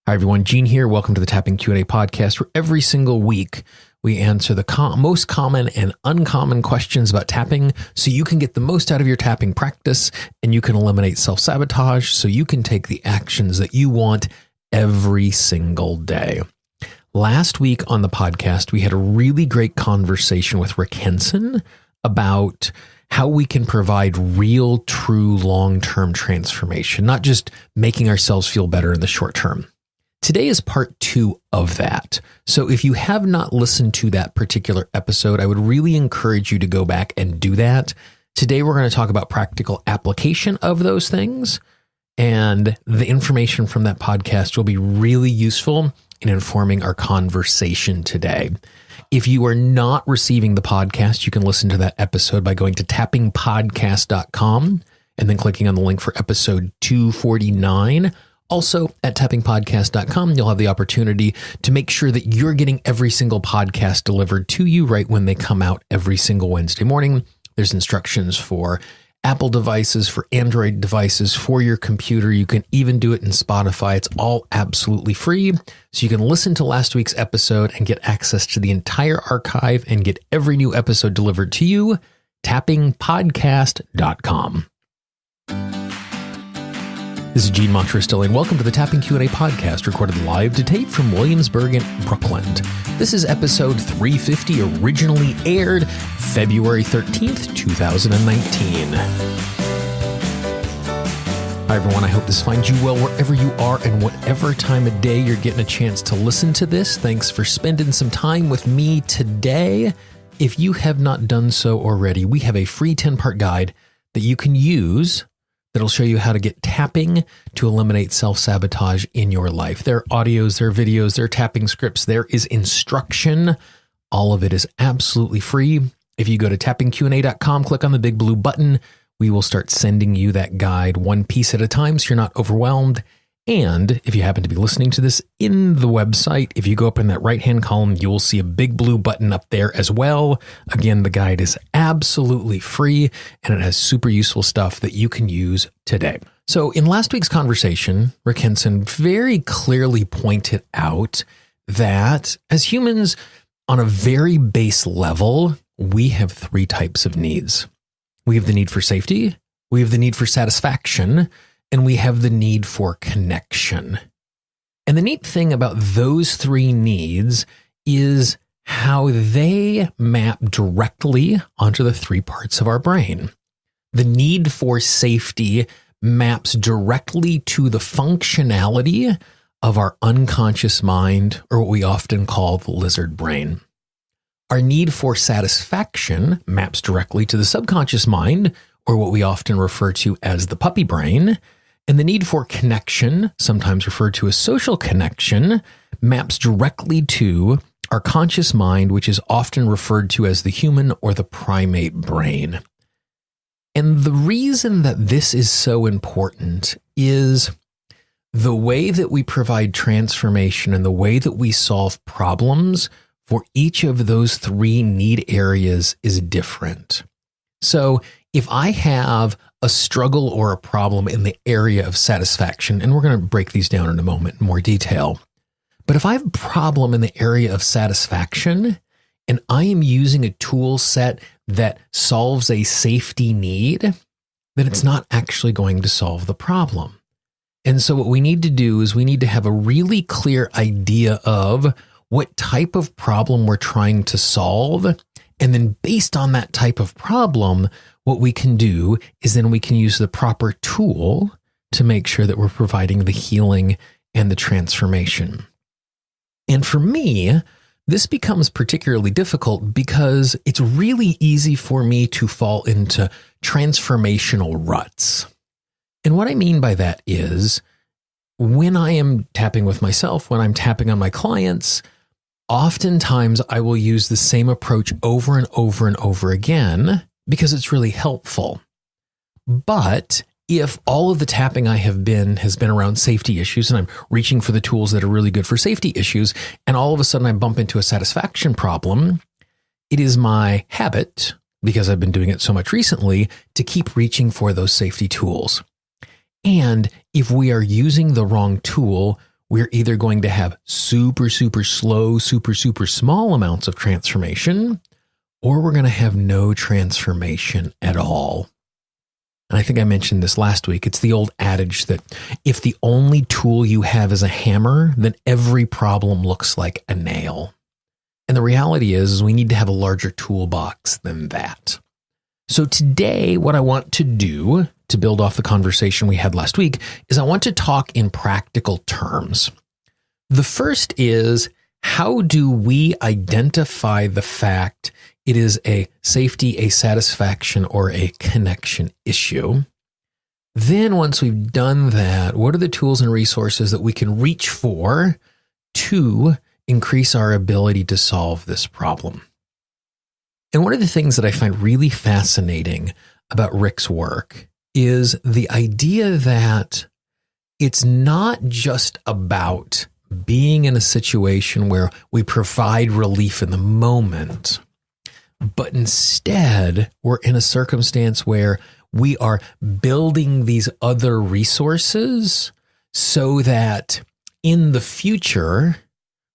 Hi, everyone. Gene here. Welcome to the Tapping Q&A podcast, where every single week we answer the most common and uncommon questions about tapping so you can get the most out of your tapping practice and you can eliminate self-sabotage so you can take the actions that you want every single day. Last week on the podcast, we had a really great conversation with Rick Hanson about how we can provide real, true, long-term transformation, not just making ourselves feel better in the short term. Today is part 2 of that. So if you have not listened to that particular episode, I would really encourage you to go back and do that. Today, we're going to talk about practical application of those things. And the information from that podcast will be really useful in informing our conversation today. If you are not receiving the podcast, you can listen to that episode by going to tappingpodcast.com and then clicking on the link for episode 249. Also, at tappingpodcast.com, you'll have the opportunity to make sure that you're getting every single podcast delivered to you right when they come out every single Wednesday morning. There's instructions for Apple devices, for Android devices, for your computer. You can even do it in Spotify. It's all absolutely free. So you can listen to last week's episode and get access to the entire archive and get every new episode delivered to you. Tappingpodcast.com. This is Gene Montrestel, and welcome to the Tapping Q&A podcast, recorded live to tape from Williamsburg in Brooklyn. This is episode 350, originally aired February 13th, 2019. Hi, everyone. I hope this finds you well wherever you are and whatever time of day you're getting a chance to listen to this. Thanks for spending some time with me today. If you have not done so already, we have a free 10-part guide that you can use that'll show you how to get tapping to eliminate self-sabotage in your life. There are audios, there are videos, there are tapping scripts, there is instruction. All of it is absolutely free. If you go to tappingqa.com, click on the big blue button, we will start sending you that guide one piece at a time so you're not overwhelmed. And if you happen to be listening to this in the website, if you go up in that right-hand column, you will see a big blue button up there as well. Again, the guide is absolutely free, and it has super useful stuff that you can use today. So in last week's conversation, Rick Hanson very clearly pointed out that as humans, on a very base level, we have 3 types of needs. We have the need for safety, we have the need for satisfaction, and we have the need for connection. And the neat thing about those 3 needs is how they map directly onto the 3 parts of our brain. The need for safety maps directly to the functionality of our unconscious mind, or what we often call the lizard brain. Our need for satisfaction maps directly to the subconscious mind, or what we often refer to as the puppy brain. And the need for connection, sometimes referred to as social connection, maps directly to our conscious mind, which is often referred to as the human or the primate brain. And the reason that this is so important is the way that we provide transformation and the way that we solve problems for each of those 3 need areas is different. So if I have a struggle or a problem in the area of satisfaction, and we're going to break these down in a moment in more detail, but if I have a problem in the area of satisfaction and I am using a tool set that solves a safety need, then it's not actually going to solve the problem. And so what we need to do is we need to have a really clear idea of what type of problem we're trying to solve. And then based on that type of problem, what we can do is then we can use the proper tool to make sure that we're providing the healing and the transformation. And for me, this becomes particularly difficult because it's really easy for me to fall into transformational ruts. And what I mean by that is when I am tapping with myself, when I'm tapping on my clients, oftentimes I will use the same approach over and over and over again because it's really helpful. But if all of the tapping I have been has been around safety issues and I'm reaching for the tools that are really good for safety issues, and all of a sudden I bump into a satisfaction problem, it is my habit, because I've been doing it so much recently, to keep reaching for those safety tools. And if we are using the wrong tool, we're either going to have super, super slow, super, super small amounts of transformation, or we're going to have no transformation at all. And I think I mentioned this last week. It's the old adage that if the only tool you have is a hammer, then every problem looks like a nail. And the reality is we need to have a larger toolbox than that. So today, what I want to do to build off the conversation we had last week is I want to talk in practical terms. The first is, how do we identify the fact it is a safety, a satisfaction, or a connection issue? Then once we've done that, what are the tools and resources that we can reach for to increase our ability to solve this problem? And one of the things that I find really fascinating about Rick's work is the idea that it's not just about being in a situation where we provide relief in the moment, but instead we're in a circumstance where we are building these other resources so that in the future,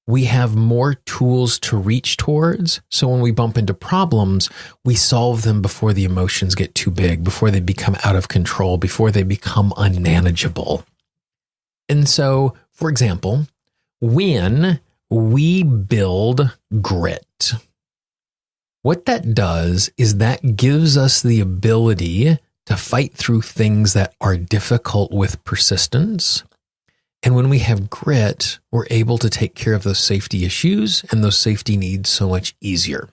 we have more tools to reach towards. So when we bump into problems, we solve them before the emotions get too big, before they become out of control, before they become unmanageable. And so, for example, when we build grit, what that does is that gives us the ability to fight through things that are difficult with persistence. And when we have grit, we're able to take care of those safety issues and those safety needs so much easier.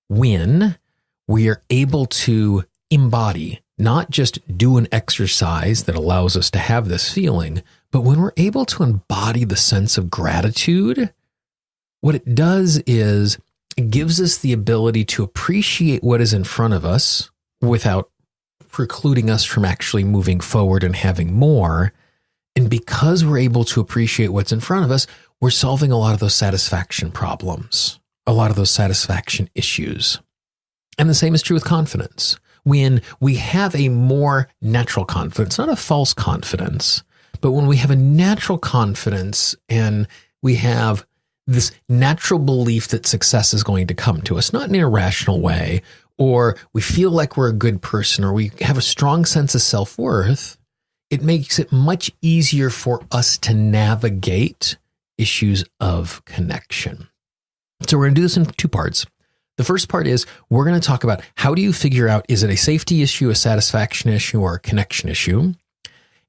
When we are able to embody, not just do an exercise that allows us to have this feeling, but when we're able to embody the sense of gratitude, what it does is it gives us the ability to appreciate what is in front of us without precluding us from actually moving forward and having more. And because we're able to appreciate what's in front of us, we're solving a lot of those satisfaction problems, a lot of those satisfaction issues. And the same is true with confidence. When we have a more natural confidence, not a false confidence, but when we have a natural confidence and we have this natural belief that success is going to come to us, not in an irrational way, or we feel like we're a good person, or we have a strong sense of self-worth, it makes it much easier for us to navigate issues of connection. So we're going to do this in two parts. The first part is we're going to talk about how do you figure out, is it a safety issue, a satisfaction issue, or a connection issue?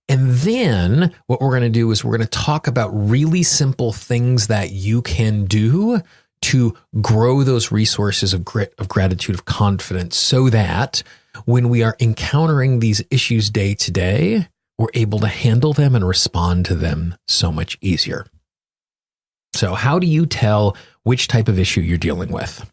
And then what we're going to do is we're going to talk about really simple things that you can do to grow those resources of grit, of gratitude, of confidence, so that when we are encountering these issues day to day, we're able to handle them and respond to them so much easier. So how do you tell which type of issue you're dealing with?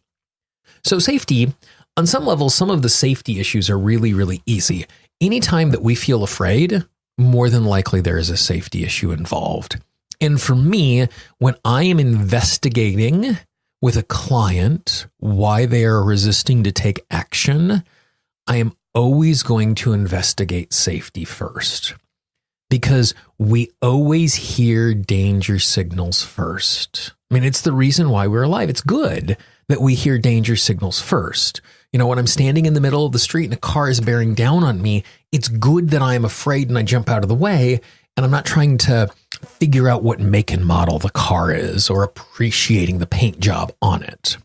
So safety, on some level, some of the safety issues are really, really easy. Anytime that we feel afraid, more than likely there is a safety issue involved. And for me, when I am investigating with a client why they are resisting to take action, I am always going to investigate safety first, because we always hear danger signals first. I mean, it's the reason why we're alive. It's good that we hear danger signals first. You know, when I'm standing in the middle of the street and a car is bearing down on me, it's good that I'm afraid and I jump out of the way, and I'm not trying to figure out what make and model the car is or appreciating the paint job on it.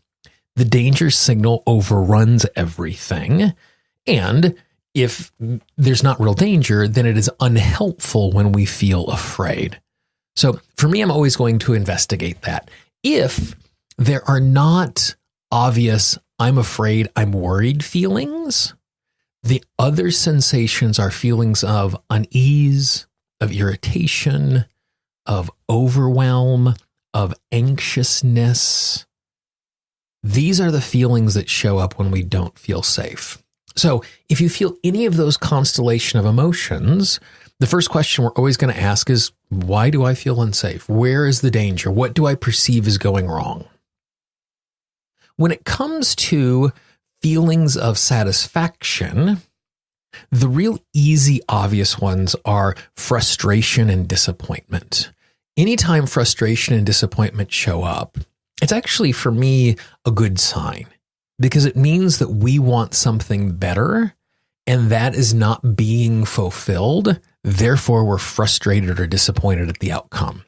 The danger signal overruns everything. And if there's not real danger, then it is unhelpful when we feel afraid. So for me, I'm always going to investigate that. If there are not obvious, I'm afraid, I'm worried feelings, the other sensations are feelings of unease, of irritation, of overwhelm, of anxiousness. These are the feelings that show up when we don't feel safe. So if you feel any of those constellation of emotions, the first question we're always going to ask is, why do I feel unsafe? Where is the danger? What do I perceive is going wrong? When it comes to feelings of satisfaction, the real easy, obvious ones are frustration and disappointment. anytime frustration and disappointment show up, it's actually, for me, a good sign, because it means that we want something better and that is not being fulfilled. Therefore, we're frustrated or disappointed at the outcome.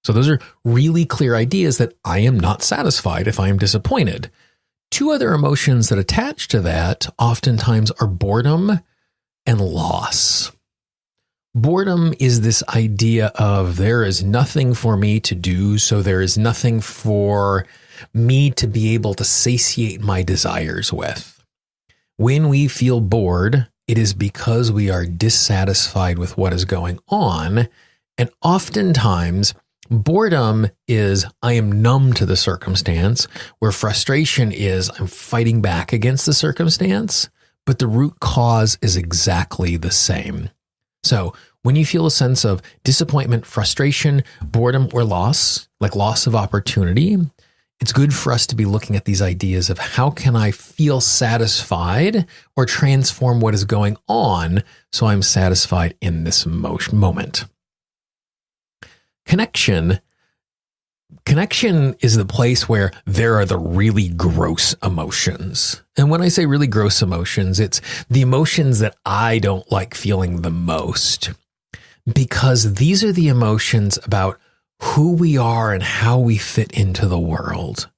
So those are really clear ideas that I am not satisfied if I am disappointed. Two other emotions that attach to that oftentimes are boredom and loss. Boredom is this idea of there is nothing for me to do, so there is nothing for me to be able to satiate my desires with. When we feel bored, it is because we are dissatisfied with what is going on, and oftentimes boredom is I am numb to the circumstance, where frustration is I'm fighting back against the circumstance, but the root cause is exactly the same. So when you feel a sense of disappointment, frustration, boredom, or loss, like loss of opportunity, it's good for us to be looking at these ideas of how can I feel satisfied or transform what is going on so I'm satisfied in this moment. Connection is the place where there are the really gross emotions. And when I say really gross emotions, it's the emotions that I don't like feeling the most, because these are the emotions about who we are and how we fit into the world.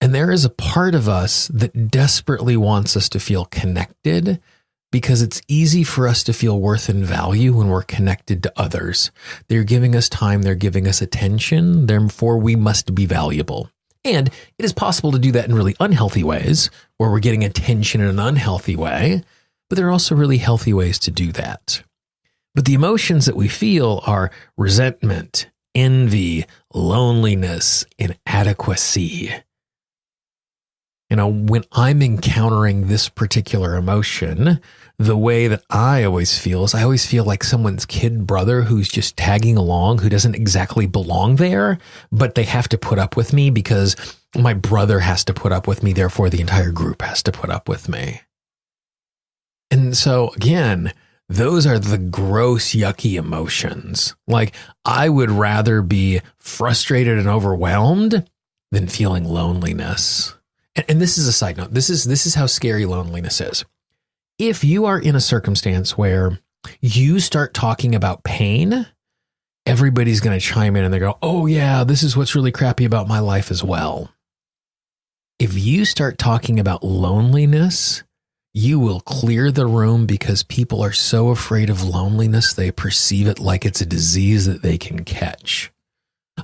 And there is a part of us that desperately wants us to feel connected, because it's easy for us to feel worth and value when we're connected to others. They're giving us time, they're giving us attention, therefore we must be valuable. And it is possible to do that in really unhealthy ways, where we're getting attention in an unhealthy way, but there are also really healthy ways to do that. But the emotions that we feel are resentment, envy, loneliness, inadequacy. When I'm encountering this particular emotion, the way that I always feel is I always feel like someone's kid brother who's just tagging along, who doesn't exactly belong there, but they have to put up with me because my brother has to put up with me. Therefore, the entire group has to put up with me. And so again, those are the gross, yucky emotions. Like, I would rather be frustrated and overwhelmed than feeling loneliness. And this is a side note. This is how scary loneliness is. If you are in a circumstance where you start talking about pain, everybody's going to chime in and they go, oh yeah, this is what's really crappy about my life as well. If you start talking about loneliness, you will clear the room, because people are so afraid of loneliness, they perceive it like it's a disease that they can catch.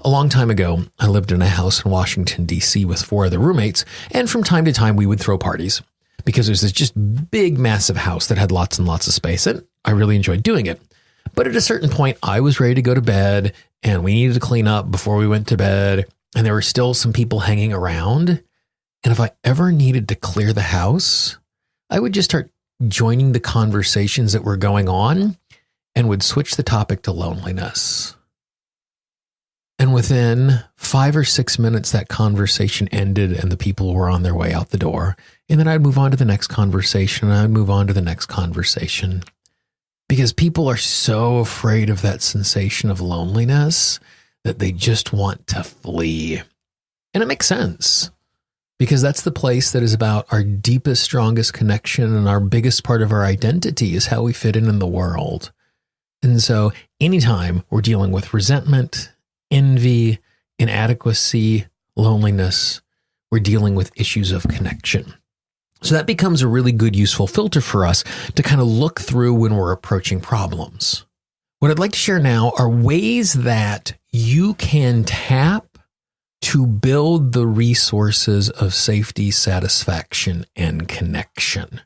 A long time ago, I lived in a house in Washington, D.C. with 4 other roommates, and from time to time we would throw parties, because there's this just big, massive house that had lots and lots of space, and I really enjoyed doing it. But at a certain point, I was ready to go to bed, and we needed to clean up before we went to bed, and there were still some people hanging around, and if I ever needed to clear the house, I would just start joining the conversations that were going on and would switch the topic to loneliness. And within 5 or 6 minutes, that conversation ended and the people were on their way out the door. And then I'd move on to the next conversation, and I'd move on to the next conversation. Because people are so afraid of that sensation of loneliness that they just want to flee. And it makes sense, because that's the place that is about our deepest, strongest connection, and our biggest part of our identity is how we fit in the world. And so anytime we're dealing with resentment, envy, inadequacy, loneliness, we're dealing with issues of connection. So that becomes a really good, useful filter for us to kind of look through when we're approaching problems. What I'd like to share now are ways that you can tap to build the resources of safety, satisfaction, and connection.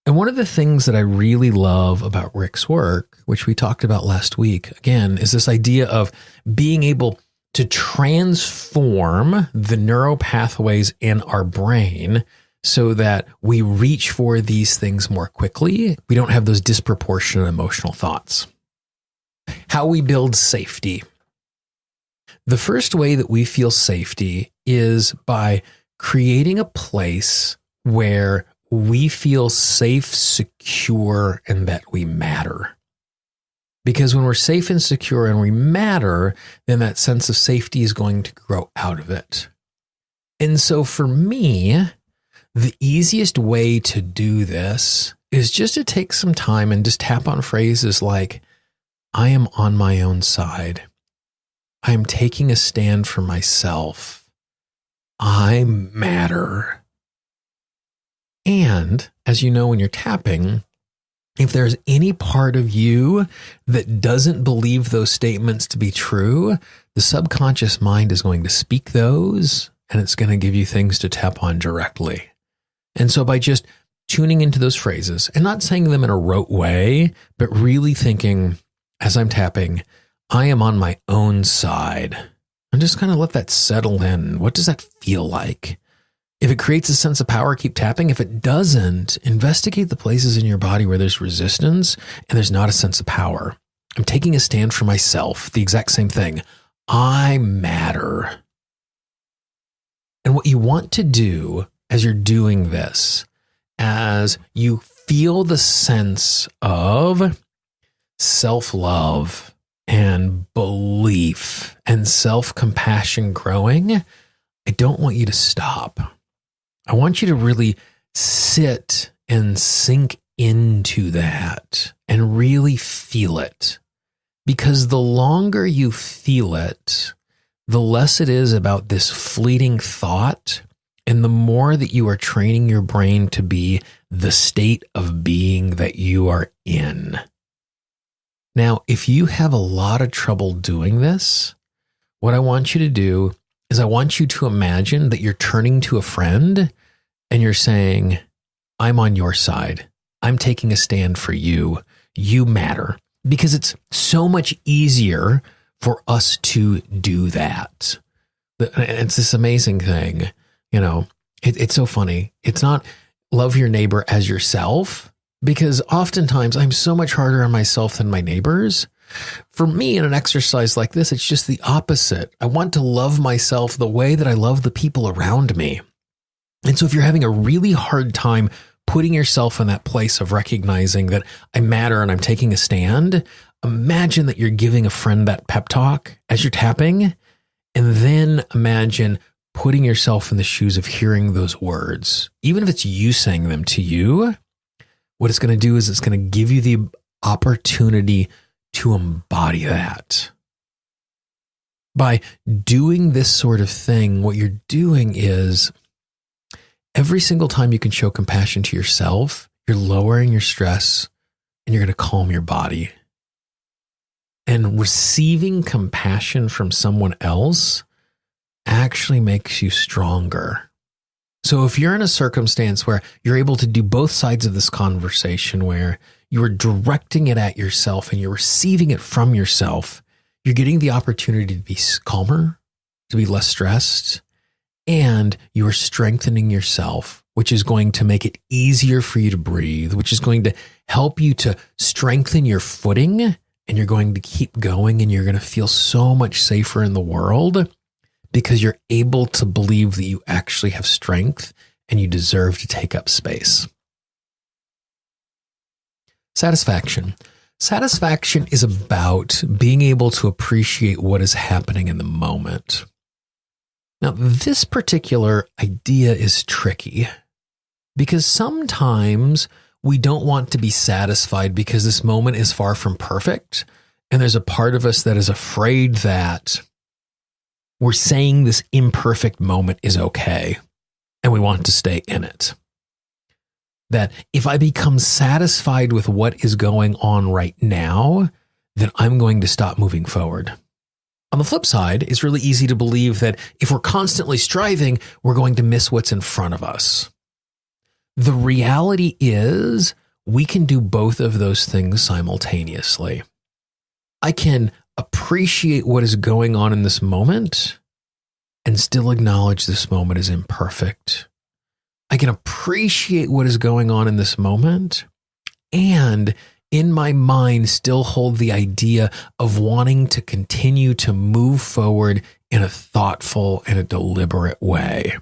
And one of the things that I really love about Rick's work, which we talked about last week, again, is this idea of being able to transform the neural pathways in our brain so that we reach for these things more quickly. We don't have those disproportionate emotional thoughts. How we build safety. The first way that we feel safety is by creating a place where we feel safe, secure, and that we matter. Because when we're safe and secure and we matter, then that sense of safety is going to grow out of it. And so for me, the easiest way to do this is just to take some time and just tap on phrases like, I am on my own side. I am taking a stand for myself. I matter. And as you know, when you're tapping, if there's any part of you that doesn't believe those statements to be true, the subconscious mind is going to speak those, and it's going to give you things to tap on directly. And so by just tuning into those phrases and not saying them in a rote way, but really thinking as I'm tapping, I am on my own side, and just kind of let that settle in. What does that feel like? If it creates a sense of power, keep tapping. If it doesn't, investigate the places in your body where there's resistance and there's not a sense of power. I'm taking a stand for myself. The exact same thing. I matter. And what you want to do as you're doing this, as you feel the sense of self-love and belief and self-compassion growing, I don't want you to stop. I want you to really sit and sink into that and really feel it. Because the longer you feel it, the less it is about this fleeting thought, and the more that you are training your brain to be the state of being that you are in. Now, if you have a lot of trouble doing this, what I want you to do is I want you to imagine that you're turning to a friend and you're saying, I'm on your side. I'm taking a stand for you. You matter. Because it's so much easier for us to do that. It's this amazing thing. You know, it's so funny. It's not love your neighbor as yourself, because oftentimes I'm so much harder on myself than my neighbors. For me, in an exercise like this, it's just the opposite. I want to love myself the way that I love the people around me. And so if you're having a really hard time putting yourself in that place of recognizing that I matter and I'm taking a stand, imagine that you're giving a friend that pep talk as you're tapping, and then imagine putting yourself in the shoes of hearing those words. Even if it's you saying them to you, what it's going to do is it's going to give you the opportunity to embody that. By doing this sort of thing, what you're doing is every single time you can show compassion to yourself, you're lowering your stress and you're going to calm your body. And receiving compassion from someone else actually makes you stronger. So if you're in a circumstance where you're able to do both sides of this conversation, where you are directing it at yourself and you're receiving it from yourself, you're getting the opportunity to be calmer, to be less stressed, and you are strengthening yourself, which is going to make it easier for you to breathe, which is going to help you to strengthen your footing, and you're going to keep going, and you're going to feel so much safer in the world because you're able to believe that you actually have strength and you deserve to take up space. Satisfaction. Satisfaction is about being able to appreciate what is happening in the moment. Now, this particular idea is tricky because sometimes we don't want to be satisfied because this moment is far from perfect. And there's a part of us that is afraid that we're saying this imperfect moment is okay, and we want to stay in it. That if I become satisfied with what is going on right now, then I'm going to stop moving forward. On the flip side, it's really easy to believe that if we're constantly striving, we're going to miss what's in front of us. The reality is we can do both of those things simultaneously. I can appreciate what is going on in this moment and still acknowledge this moment is imperfect. I can appreciate what is going on in this moment and in my mind still hold the idea of wanting to continue to move forward in a thoughtful and a deliberate way.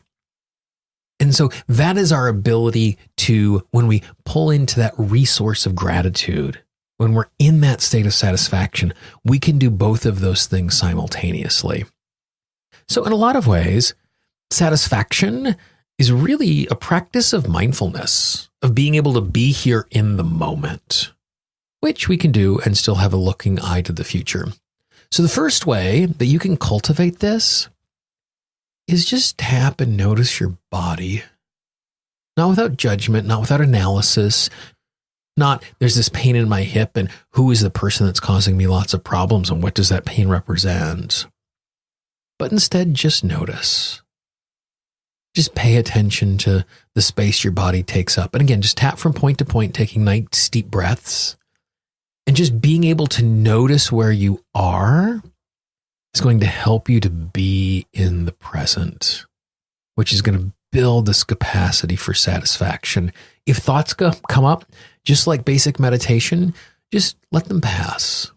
And so that is our ability to, when we pull into that resource of gratitude, when we're in that state of satisfaction, we can do both of those things simultaneously. So in a lot of ways, satisfaction is really a practice of mindfulness, of being able to be here in the moment, which we can do and still have a looking eye to the future. So the first way that you can cultivate this is just tap and notice your body. Not without judgment, not without analysis, not there's this pain in my hip and who is the person that's causing me lots of problems and what does that pain represent? But instead, just notice. Just pay attention to the space your body takes up. And again, just tap from point to point, taking nice deep breaths. And just being able to notice where you are is going to help you to be in the present, which is going to build this capacity for satisfaction. If thoughts come up, just like basic meditation, just let them pass.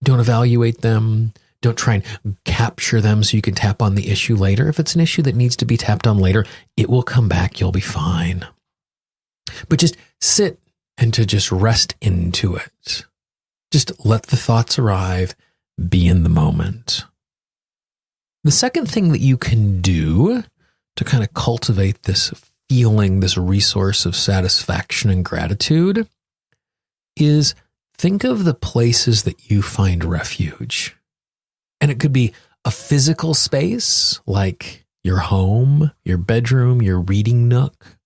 Don't evaluate them. Don't try and capture them so you can tap on the issue later. If it's an issue that needs to be tapped on later, it will come back. You'll be fine. But just sit and to just rest into it. Just let the thoughts arrive, be in the moment. The second thing that you can do to kind of cultivate this feeling, this resource of satisfaction and gratitude, is think of the places that you find refuge. And it could be a physical space like your home, your bedroom, your reading nook,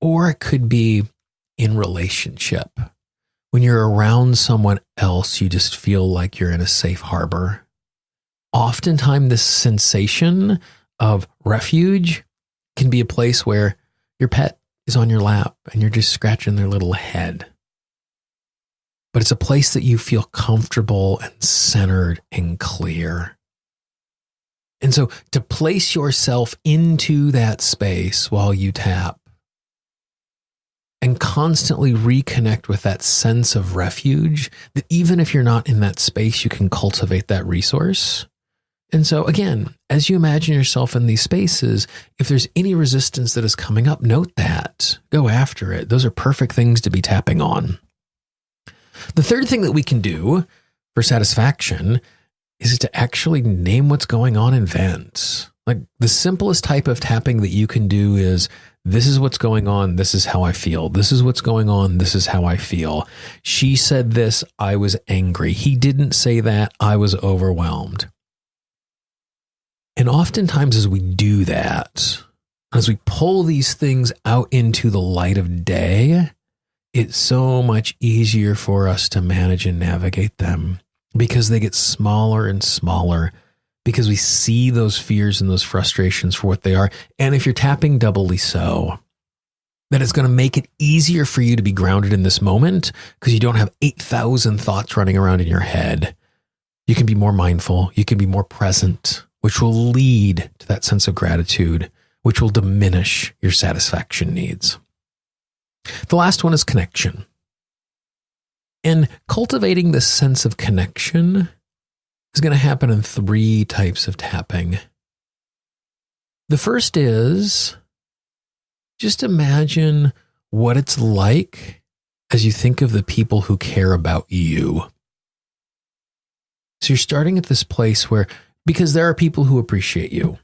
or it could be in relationship. When you're around someone else, you just feel like you're in a safe harbor. Oftentimes, this sensation of refuge can be a place where your pet is on your lap and you're just scratching their little head. But it's a place that you feel comfortable and centered and clear. And so to place yourself into that space while you tap and constantly reconnect with that sense of refuge, that even if you're not in that space, you can cultivate that resource. And so again, as you imagine yourself in these spaces, if there's any resistance that is coming up, note that. Go after it. Those are perfect things to be tapping on. The third thing that we can do for satisfaction is to actually name what's going on in vent. Like the simplest type of tapping that you can do is, this is what's going on. This is how I feel. This is what's going on. This is how I feel. She said this. I was angry. He didn't say that. I was overwhelmed. And oftentimes as we do that, as we pull these things out into the light of day, it's so much easier for us to manage and navigate them because they get smaller and smaller because we see those fears and those frustrations for what they are. And if you're tapping doubly so, that it's going to make it easier for you to be grounded in this moment because you don't have 8,000 thoughts running around in your head. You can be more mindful. You can be more present, which will lead to that sense of gratitude, which will diminish your satisfaction needs. The last one is connection. And cultivating this sense of connection is going to happen in 3 types of tapping. The first is just imagine what it's like as you think of the people who care about you. So you're starting at this place where, because there are people who appreciate you.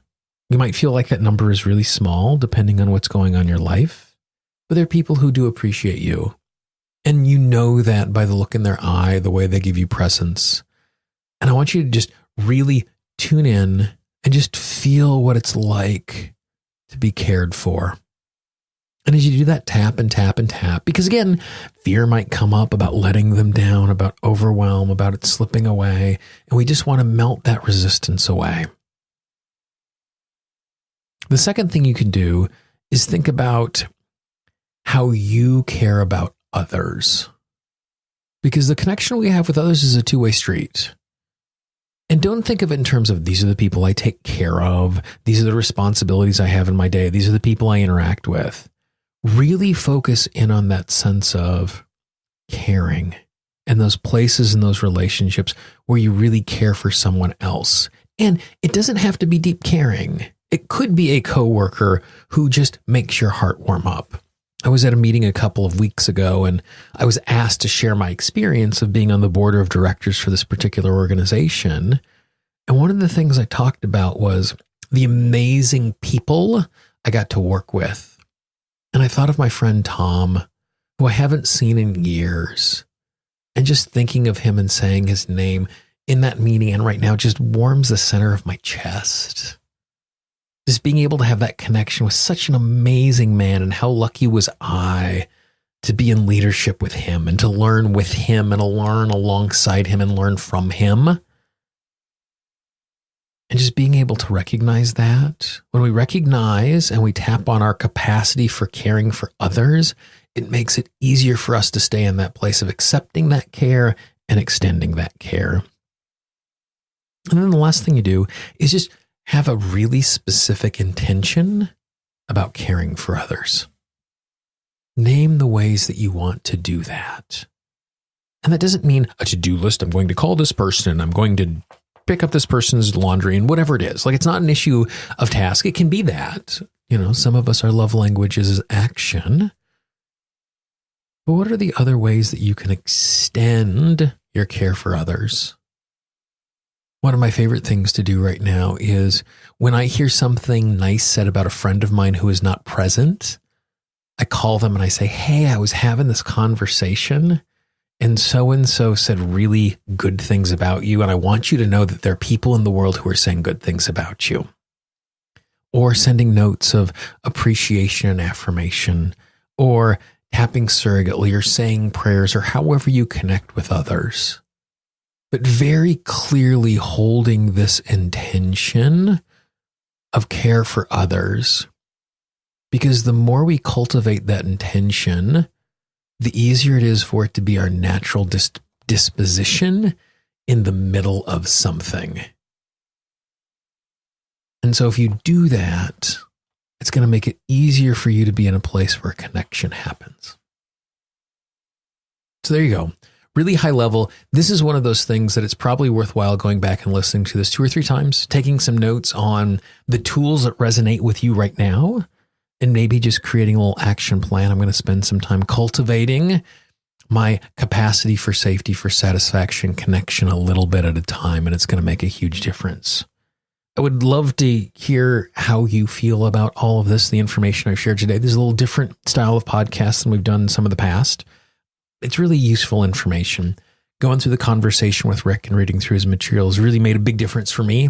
You might feel like that number is really small depending on what's going on in your life, but there are people who do appreciate you. And you know that by the look in their eye, the way they give you presence. And I want you to just really tune in and just feel what it's like to be cared for. And as you do that, tap and tap and tap, because again, fear might come up about letting them down, about overwhelm, about it slipping away. And we just want to melt that resistance away. The second thing you can do is think about how you care about others. Because the connection we have with others is a two-way street. And don't think of it in terms of these are the people I take care of. These are the responsibilities I have in my day. These are the people I interact with. Really focus in on that sense of caring and those places and those relationships where you really care for someone else. And it doesn't have to be deep caring. It could be a coworker who just makes your heart warm up. I was at a meeting a couple of weeks ago, and I was asked to share my experience of being on the board of directors for this particular organization. And one of the things I talked about was the amazing people I got to work with. And I thought of my friend Tom, who I haven't seen in years. And just thinking of him and saying his name in that meeting and right now just warms the center of my chest. Just being able to have that connection with such an amazing man, and how lucky was I to be in leadership with him and to learn with him and to learn alongside him and learn from him. And just being able to recognize that when we recognize and we tap on our capacity for caring for others, it makes it easier for us to stay in that place of accepting that care and extending that care. And then the last thing you do is just have a really specific intention about caring for others. Name the ways that you want to do that. And that doesn't mean a to-do list. I'm going to call this person. I'm going to pick up this person's laundry and whatever it is. Like, it's not an issue of task. It can be that. Some of us, our love language is action. But what are the other ways that you can extend your care for others? One of my favorite things to do right now is when I hear something nice said about a friend of mine who is not present, I call them and I say, hey, I was having this conversation and so said really good things about you. And I want you to know that there are people in the world who are saying good things about you. Or sending notes of appreciation and affirmation, or tapping surrogately, or saying prayers, or however you connect with others. But very clearly holding this intention of care for others. Because the more we cultivate that intention, the easier it is for it to be our natural disposition in the middle of something. And so if you do that, it's going to make it easier for you to be in a place where connection happens. So there you go. Really high level. This is one of those things that it's probably worthwhile going back and listening to this 2 or 3 times, taking some notes on the tools that resonate with you right now, and maybe just creating a little action plan. I'm going to spend some time cultivating my capacity for safety, for satisfaction, connection a little bit at a time, and it's going to make a huge difference. I would love to hear how you feel about all of this, the information I've shared today. This is a little different style of podcast than we've done in some of the past. It's really useful information. Going through the conversation with Rick and reading through his materials really made a big difference for me.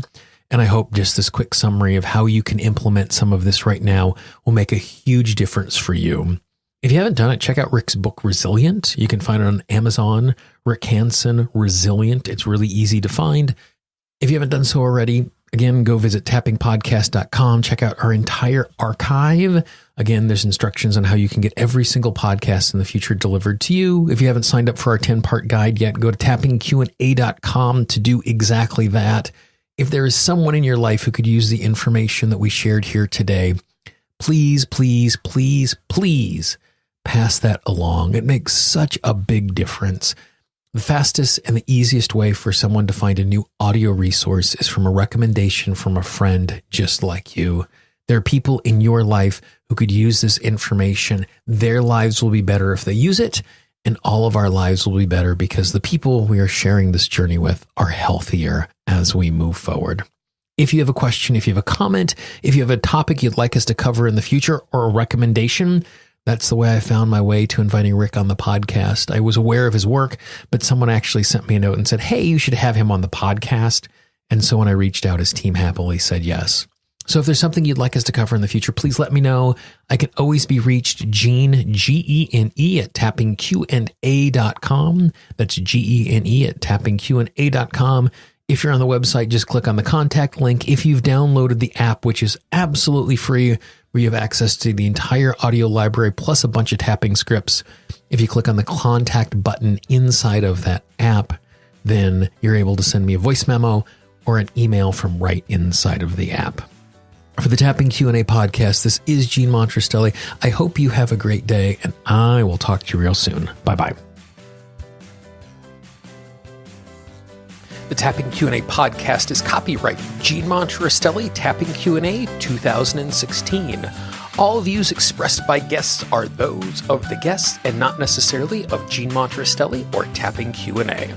And I hope just this quick summary of how you can implement some of this right now will make a huge difference for you. If you haven't done it, check out Rick's book, Resilient. You can find it on Amazon. Rick Hanson, Resilient. It's really easy to find. If you haven't done so already, again, go visit tappingpodcast.com. Check out our entire archive. Again, there's instructions on how you can get every single podcast in the future delivered to you. If you haven't signed up for our 10-part guide yet, go to tappingqa.com to do exactly that. If there is someone in your life who could use the information that we shared here today, please, please, please, please pass that along. It makes such a big difference. The fastest and the easiest way for someone to find a new audio resource is from a recommendation from a friend just like you. There are people in your life who could use this information. Their lives will be better if they use it, and all of our lives will be better because the people we are sharing this journey with are healthier as we move forward. If you have a question, if you have a comment, if you have a topic you'd like us to cover in the future or a recommendation, that's the way I found my way to inviting Rick on the podcast. I was aware of his work, but someone actually sent me a note and said, hey, you should have him on the podcast. And so when I reached out, his team happily said yes. So if there's something you'd like us to cover in the future, please let me know. I can always be reached, Gene, Gene, at tappingqa.com. That's Gene at tappingqa.com. If you're on the website, just click on the contact link. If you've downloaded the app, which is absolutely free, where you have access to the entire audio library plus a bunch of tapping scripts, if you click on the contact button inside of that app, then you're able to send me a voice memo or an email from right inside of the app. For the Tapping Q&A podcast, this is Gene Montrestelli. I hope you have a great day, and I will talk to you real soon. Bye-bye. The Tapping Q&A podcast is copyright Gene Montrestelli, Tapping Q&A 2016. All views expressed by guests are those of the guests and not necessarily of Gene Montrestelli or Tapping Q&A.